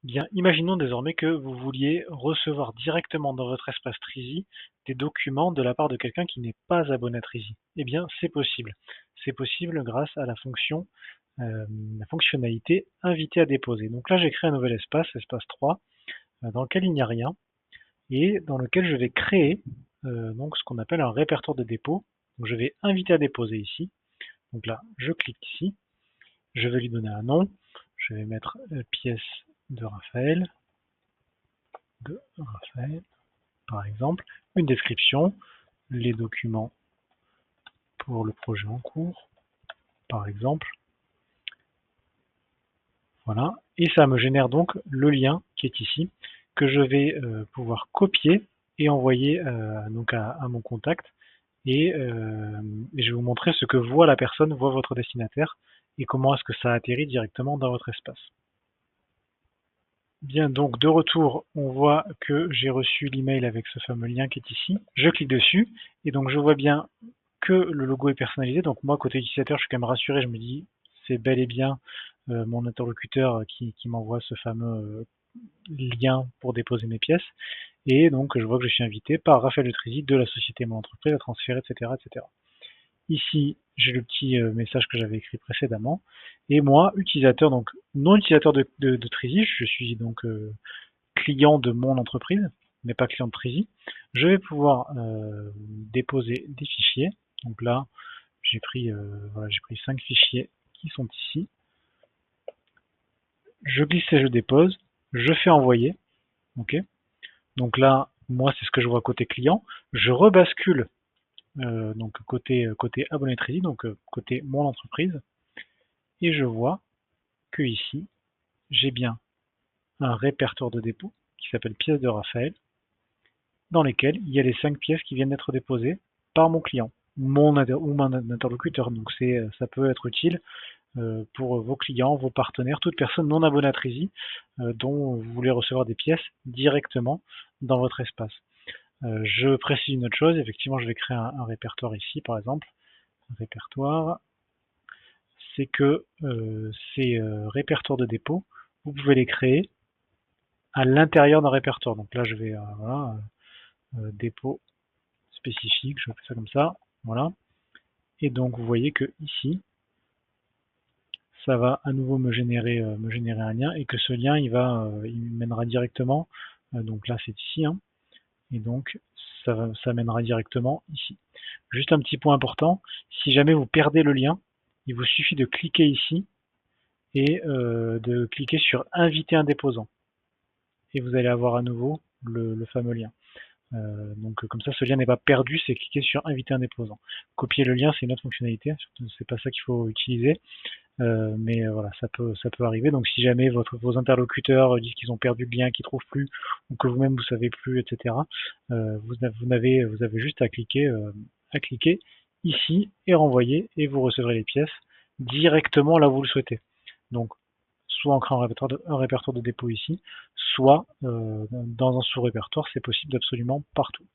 Bien, imaginons désormais que vous vouliez recevoir directement dans votre espace Trizy des documents de la part de quelqu'un qui n'est pas abonné à Trizy. Eh bien, c'est possible. C'est possible grâce à la fonctionnalité inviter à déposer. Donc là, j'ai créé un nouvel espace, espace 3, dans lequel il n'y a rien et dans lequel je vais créer donc ce qu'on appelle un répertoire de dépôt. Donc je vais inviter à déposer ici. Donc là, je clique ici. Je vais lui donner un nom. Je vais mettre pièce de Raphaël, par exemple, une description, les documents pour le projet en cours, par exemple. Voilà. Et ça me génère donc le lien qui est ici, que je vais pouvoir copier et envoyer donc à mon contact. Et je vais vous montrer ce que voit la personne, voit votre destinataire, et comment est-ce que ça atterrit directement dans votre espace. Bien, donc de retour, on voit que j'ai reçu l'email avec ce fameux lien qui est ici. Je clique dessus, et donc je vois bien que le logo est personnalisé. Donc moi, côté utilisateur, je suis quand même rassuré, je me dis, c'est bel et bien mon interlocuteur qui m'envoie ce fameux lien pour déposer mes pièces. Et donc je vois que je suis invité par Raphaël Le Trizy de la société Mon Entreprise à transférer, etc., etc. Ici, j'ai le petit message que j'avais écrit précédemment. Et moi, utilisateur, donc non utilisateur de Trizy, je suis donc client de mon entreprise, mais pas client de Trizy. Je vais pouvoir déposer des fichiers. Donc là, voilà, j'ai pris 5 fichiers qui sont ici. Je glisse et je dépose. Je fais envoyer. Ok. Donc là, moi, c'est ce que je vois côté client. Je rebascule donc côté abonné Trizy, donc côté mon entreprise, et je vois que ici, j'ai bien un répertoire de dépôt qui s'appelle pièces de Raphaël, dans lesquelles il y a les 5 pièces qui viennent d'être déposées par mon client ou mon interlocuteur. Donc ça peut être utile pour vos clients, vos partenaires, toute personne non abonnée à Trizy dont vous voulez recevoir des pièces directement dans votre espace. Je précise une autre chose, effectivement je vais créer un répertoire ici par exemple. Un répertoire, c'est que ces répertoires de dépôt, vous pouvez les créer à l'intérieur d'un répertoire. Donc là je vais voilà, dépôt spécifique, je vais faire ça comme ça, voilà. Et donc vous voyez que ici, ça va à nouveau me générer un lien et que ce lien il mènera directement, donc là c'est ici, hein, et donc ça mènera directement ici. Juste un petit point important, si jamais vous perdez le lien, il vous suffit de cliquer ici et de cliquer sur inviter un déposant et vous allez avoir à nouveau le fameux lien. Donc comme ça, ce lien n'est pas perdu, c'est cliquer sur inviter un déposant. Copier le lien, c'est une autre fonctionnalité, c'est pas ça qu'il faut utiliser, mais voilà, ça peut arriver. Donc si jamais vos interlocuteurs disent qu'ils ont perdu le lien, qu'ils trouvent plus, ou que vous-même vous savez plus, etc., vous avez juste à cliquer ici et renvoyer, et vous recevrez les pièces directement là où vous le souhaitez. Donc soit en créant un répertoire de dépôt ici, soit dans un sous-répertoire, c'est possible d'absolument partout.